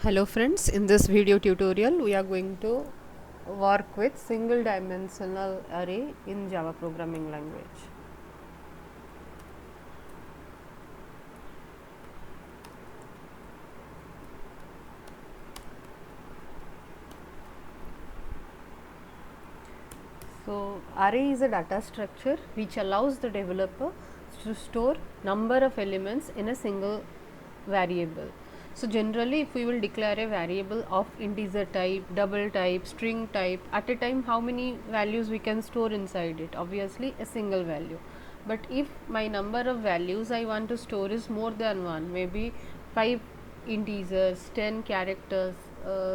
Hello friends, in this video tutorial we are going to work with single dimensional array in Java programming language. So array is a data structure which allows the developer to store number of elements in a single variable. So generally if we will declare a variable of integer type, double type, string type, at a time how many values we can store inside it? Obviously a single value. But if my number of values I want to store is more than one, maybe 5 integers, 10 characters,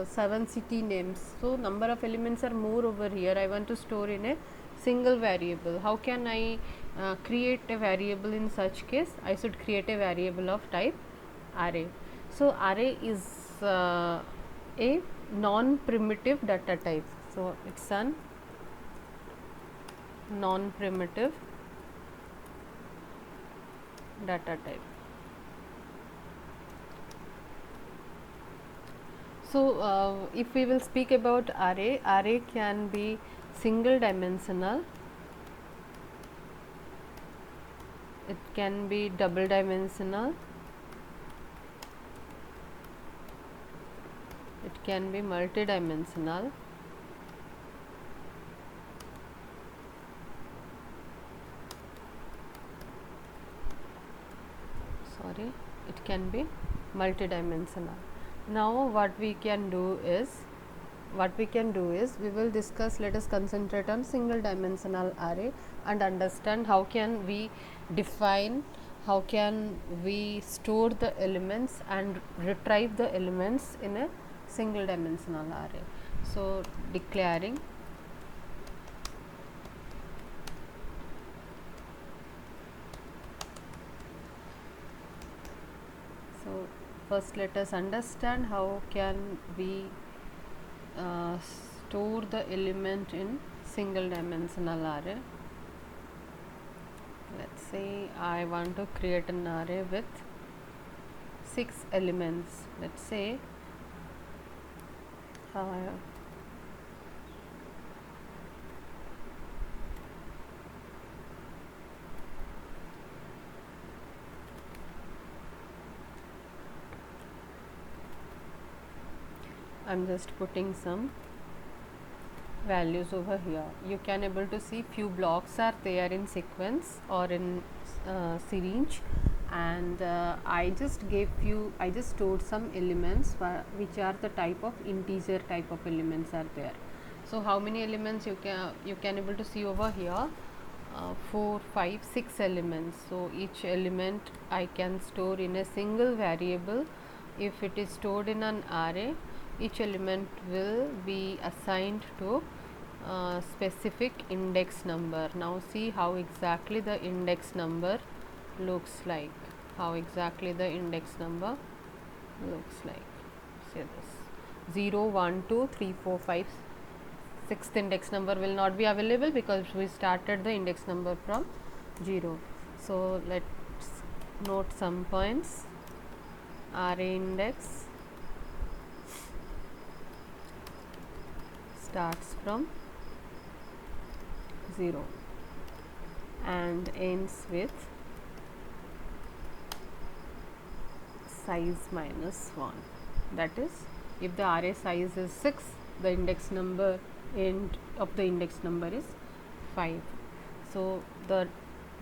7 city names, so number of elements are more over here. I want to store in a single variable. How can I create a variable in such case? I should create a variable of type array. So array is a non-primitive data type. So it's an non-primitive data type. So if we will speak about array, array can be single dimensional, it can be double dimensional, it can be multi-dimensional, it can be multi-dimensional. Now what we can do is we will discuss, let us concentrate on single dimensional array and understand how can we define, how can we store the elements and retrieve the elements in a single dimensional array. So declaring first let us understand how can we store the element in single dimensional array. Let's say I want to create an array with 6 elements. Let's say I'm just putting some values over here. You can able to see few blocks are there in sequence or in series, and I just stored some elements which are the type of integer type of elements are there. So how many elements you can able to see over here? 4, 5, 6 elements. So each element I can store in a single variable. If it is stored in an array, each element will be assigned to specific index number. Now see how exactly the index number looks like. Say this 0, 1, 2, 3, 4, 5, 6th index number will not be available because we started the index number from 0. So let's note some points. Array index starts from 0 and ends with size minus 1. That is, if the array size is 6, the index number end of the index number is 5. So the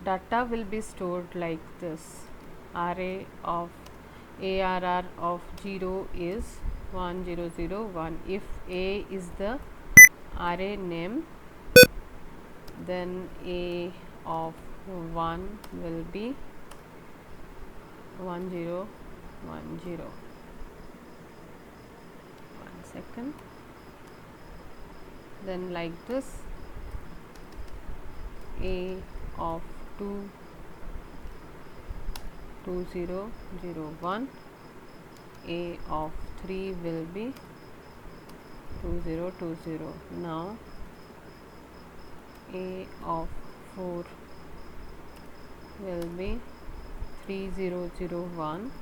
data will be stored like this. Array of ARR of 0 is 1 0 0 1. If A is the array name, then A of 1 will be 1 0 1 0. 1 second. Then like this, A of 2 2 0 0 1. A of 3 will be 2 0 2 0. Now A of 4 will be 3 0 0 1.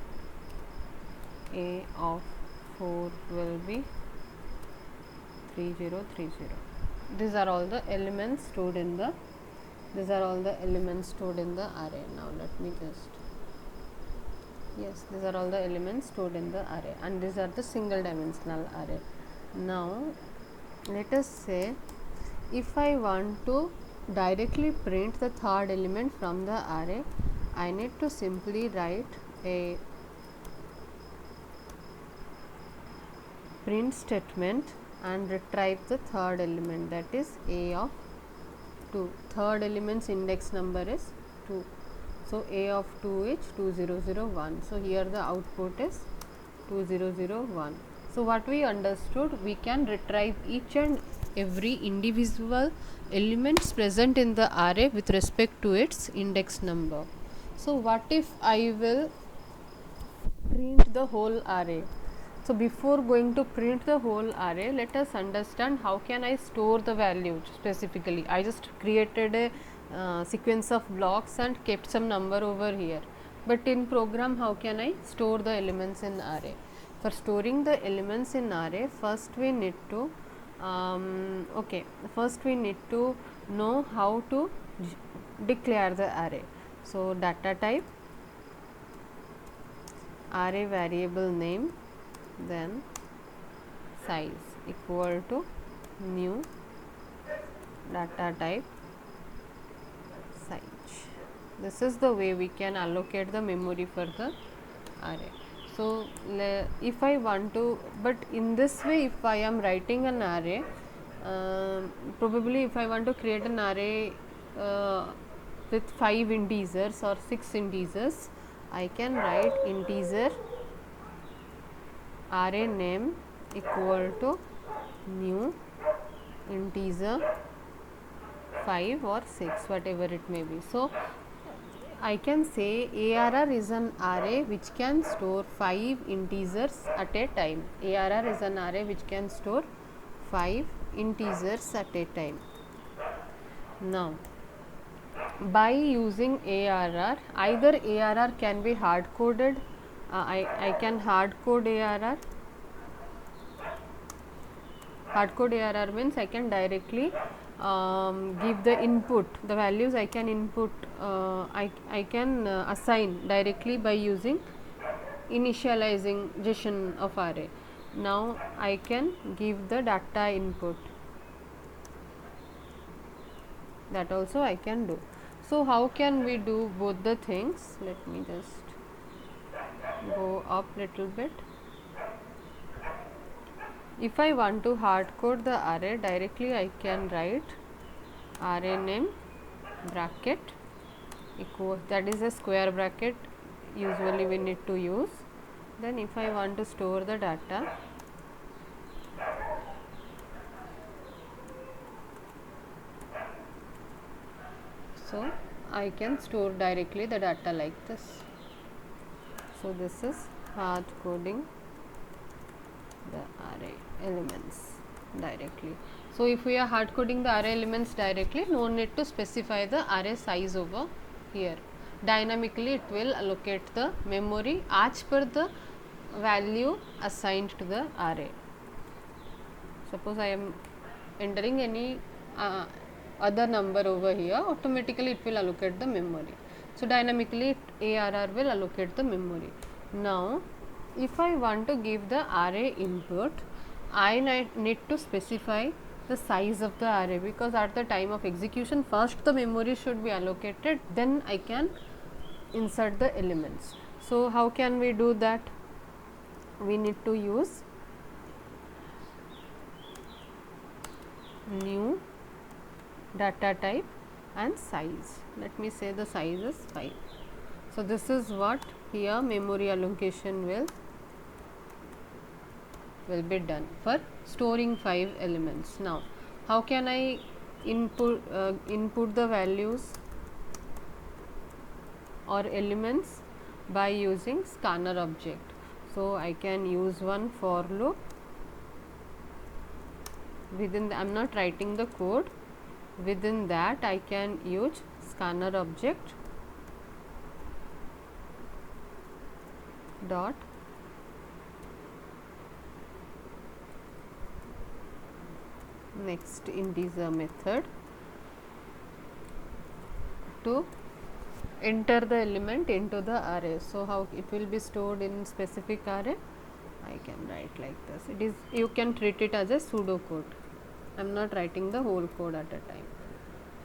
A of 4 will be 3030. These are all the elements stored in the array. Now let me just, yes, these are all the elements stored in the array, and these are the single dimensional array. Now let us say if I want to directly print the third element from the array, I need to simply write a print statement and retrieve the third element, that is a of 2. Third element's index number is 2. So a of 2 is 2001. So here the output is 2001. So what we understood, we can retrieve each and every individual elements present in the array with respect to its index number. So what if I will print the whole array? So before going to print the whole array, let us understand how can I store the value specifically. I just created a sequence of blocks and kept some number over here, but in program how can I store the elements in array? For storing the elements in array, first we need to know how to declare the array. So data type, array variable name, then size equal to new data type size. This is the way we can allocate the memory for the array. So if I want to, but in this way, if I am writing an array, probably if I want to create an array with 5 integers or 6 integers, I can write integer array name equal to new integer 5 or 6, whatever it may be. So I can say ARR is an array which can store 5 integers at a time. ARR is an array which can store 5 integers at a time. Now by using ARR, either ARR can be hard coded. I can hard code ARR. Hard code ARR means I can directly give the input, the values I can input, I can assign directly by using initialization of array. Now I can give the data input, that also I can do. So how can we do both the things? Let me just go up little bit. If I want to hard code the array, directly I can write array name bracket equal, that is a square bracket usually we need to use. Then if I want to store the data, so I can store directly the data like this. So this is hard coding the array elements directly. So if we are hard coding the array elements directly, no need to specify the array size over here. Dynamically it will allocate the memory as per the value assigned to the array. Suppose I am entering any other number over here, automatically it will allocate the memory. So dynamically ARR will allocate the memory. Now if I want to give the array input, I need to specify the size of the array, because at the time of execution first the memory should be allocated, then I can insert the elements. So how can we do that? We need to use new data type and size. Let me say the size is 5. So this is what here memory allocation will be done for storing 5 elements. Now how can I input the values or elements? By using scanner object. So I can use one for loop. Within I am not writing the code, within that I can use scanner object dot next integer method to enter the element into the array. So how it will be stored in specific array? I can write like this. It is, you can treat it as a pseudo code. I am not writing the whole code at a time.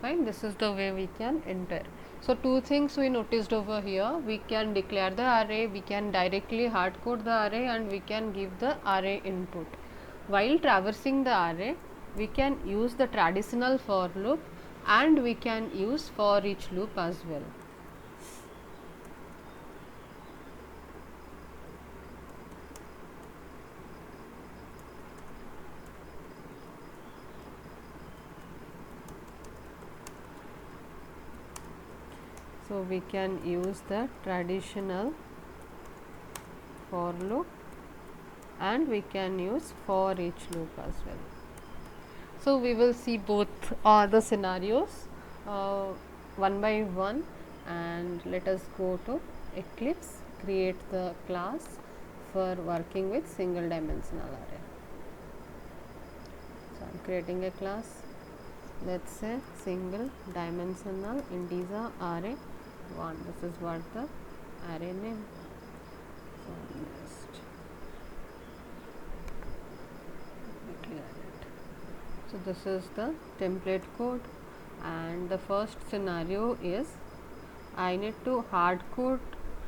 Fine, this is the way we can enter. So two things we noticed over here: we can declare the array, we can directly hard code the array, and we can give the array input. While traversing the array, we can use the traditional for loop and we can use for each loop as well. So we can use the traditional for loop and we can use for each loop as well. So we will see both the scenarios one by one, and let us go to Eclipse, create the class for working with single dimensional array. So I am creating a class, let us say single dimensional integer array 1. This is what the array name. So next clear it. So this is the template code, and the first scenario is I need to hard code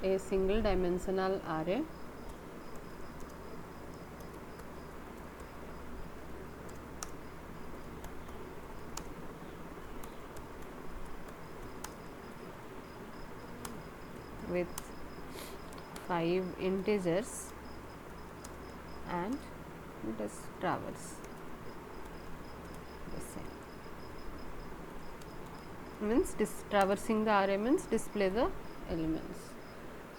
a single dimensional array. With 5 integers and let us traverse the same. Means traversing the array means display the elements.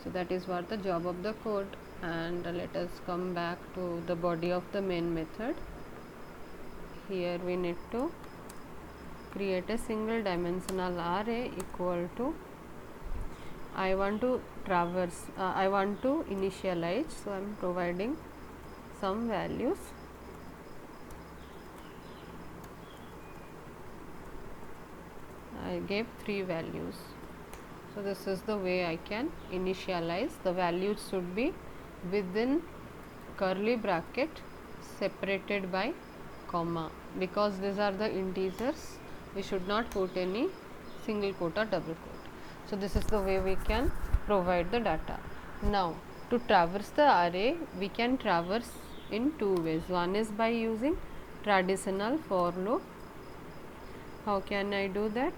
So that is what the job of the code, and let us come back to the body of the main method. Here we need to create a single dimensional array equal to, I want to traverse, I want to initialize, so I am providing some values. I gave 3 values. So this is the way I can initialize. The values should be within curly bracket separated by comma, because these are the integers. We should not put any single quote or double quote. So this is the way we can provide the data. Now to traverse the array, we can traverse in 2 ways. One is by using traditional for loop. How can I do that?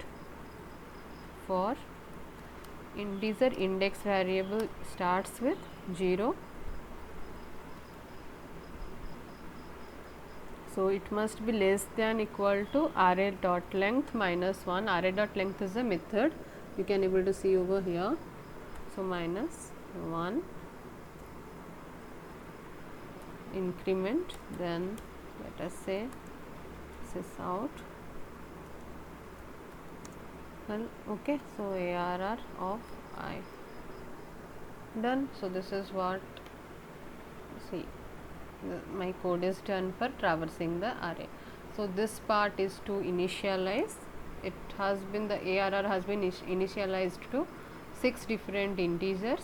For integer index variable starts with 0, so it must be less than equal to array dot length minus 1. Array dot length is a method, you can able to see over here. So minus 1 increment, then let us say this is out. Well, okay, so ARR of I done. So this is what, see, my code is done for traversing the array. So this part is to initialize. It has been, the ARR has been initialized to 6 different integers,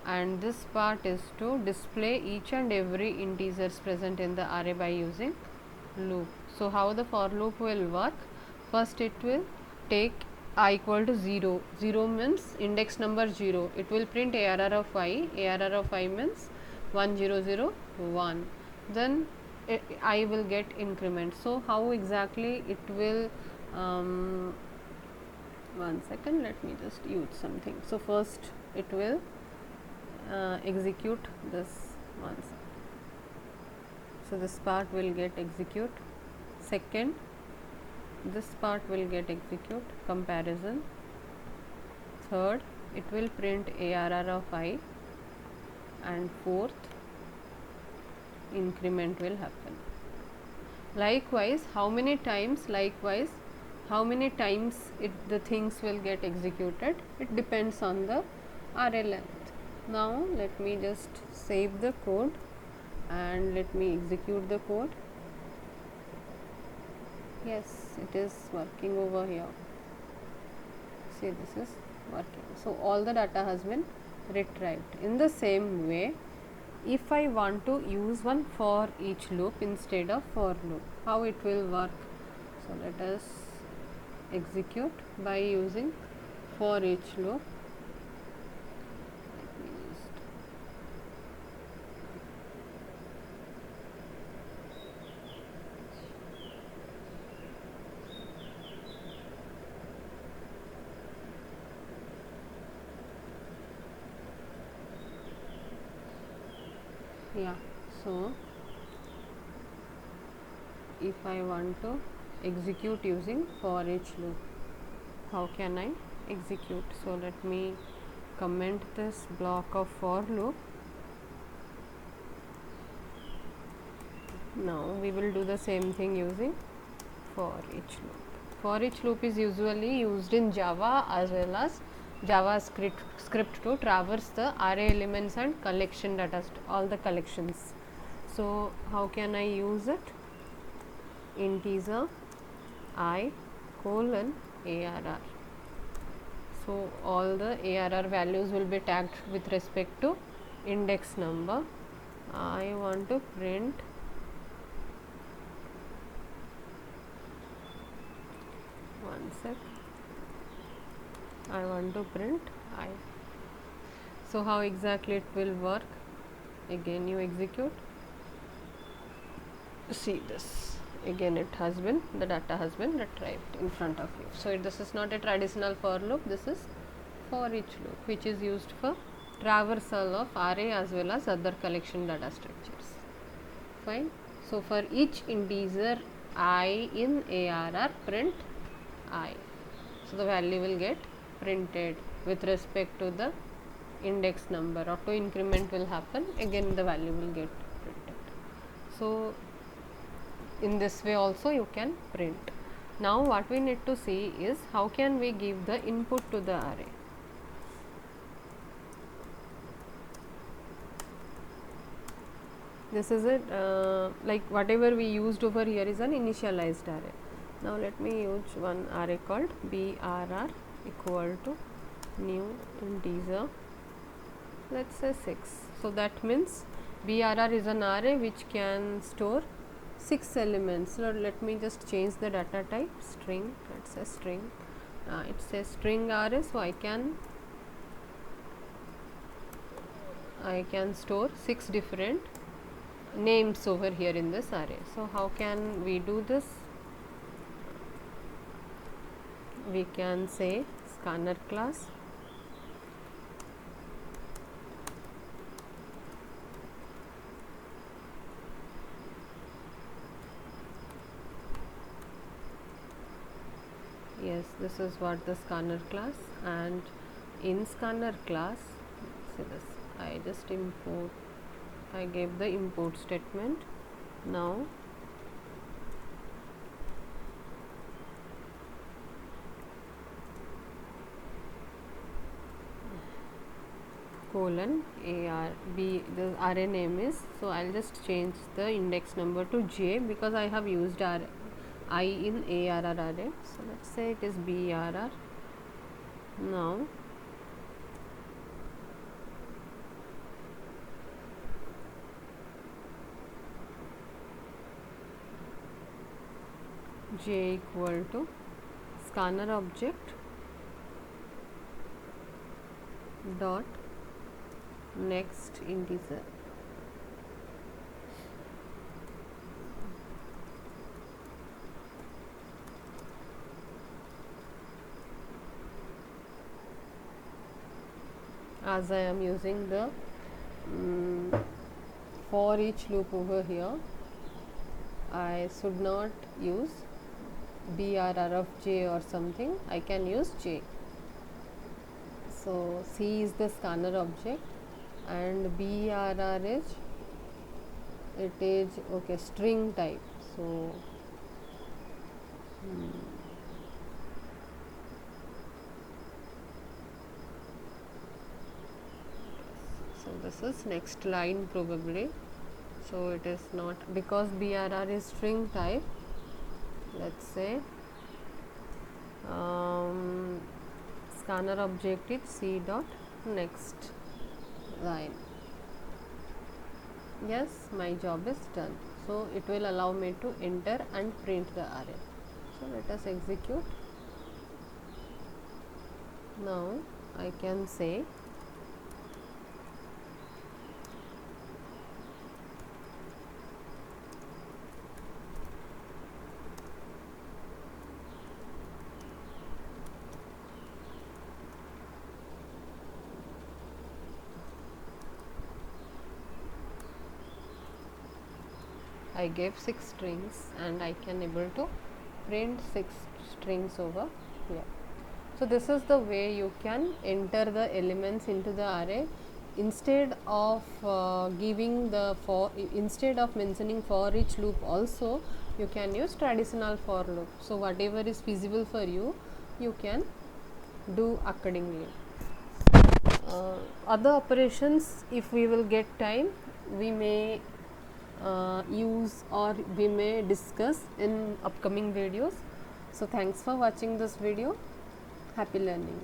and this part is to display each and every integers present in the array by using loop. So how the for loop will work? First it will take I equal to 0. 0 means index number 0. It will print ARR of I. ARR of I means 1 0 0 1. Then I will get increment. So how exactly it will, one second, let me just use something. So first it will execute this once. So this part will get execute. Second, this part will get execute comparison. Third, it will print ARR of I, and fourth, increment will happen. Likewise, how many times the things will get executed, it depends on the array length. Now let me just save the code and let me execute the code. Yes, it is working over here. See, this is working. So all the data has been retrieved. In the same way, if I want to use one for each loop instead of for loop, how it will work? So let us execute by using for each loop. Let me just yeah. So if I want to execute using for each loop, how can I execute? So let me comment this block of for loop. Now we will do the same thing using for each loop. For each loop is usually used in Java as well as JavaScript to traverse the array elements and collection data, all the collections. So how can I use it? Integer I colon ARR. So all the ARR values will be tagged with respect to index number. I want to print one sec. I want to print I. So how exactly it will work? Again you execute. See this. Again it has been, the data has been retrieved in front of you. So this is not a traditional for loop, this is for each loop which is used for traversal of array as well as other collection data structures. Fine. So for each integer I in ARR, print I. So the value will get printed with respect to the index number. Auto increment will happen, again the value will get printed. So in this way also you can print. Now what we need to see is how can we give the input to the array. This is it, like whatever we used over here is an initialized array. Now let me use one array called BRR equal to new integer, let's say 6. So that means BRR is an array which can store 6 elements. So let me just change the data type, string, let's say string. It says string array, so I can store 6 different names over here in this array. So how can we do this? We can say scanner class yes, this is what the scanner class, and in scanner class, see this, I just import, I gave the import statement. Now colon ARB, the array name is, so I'll just change the index number to J because I have used I in ARR array. So let's say it is BRR. Now J equal to scanner object dot next integer. As I am using the for each loop over here, I should not use BRR of J or something, I can use J. So C is the scanner object and BRR is, it is okay, string type. So so this is next line probably. So it is not, because BRR is string type, let's say scanner objective C dot next line. Yes, my job is done. So it will allow me to enter and print the array. So let us execute. Now I can say I gave 6 strings and I can able to print 6 strings over here. So this is the way you can enter the elements into the array. Instead of instead of mentioning for each loop also, you can use traditional for loop. So whatever is feasible for you, you can do accordingly. Other operations, if we will get time, we may use or we may discuss in upcoming videos. So thanks for watching this video. Happy learning.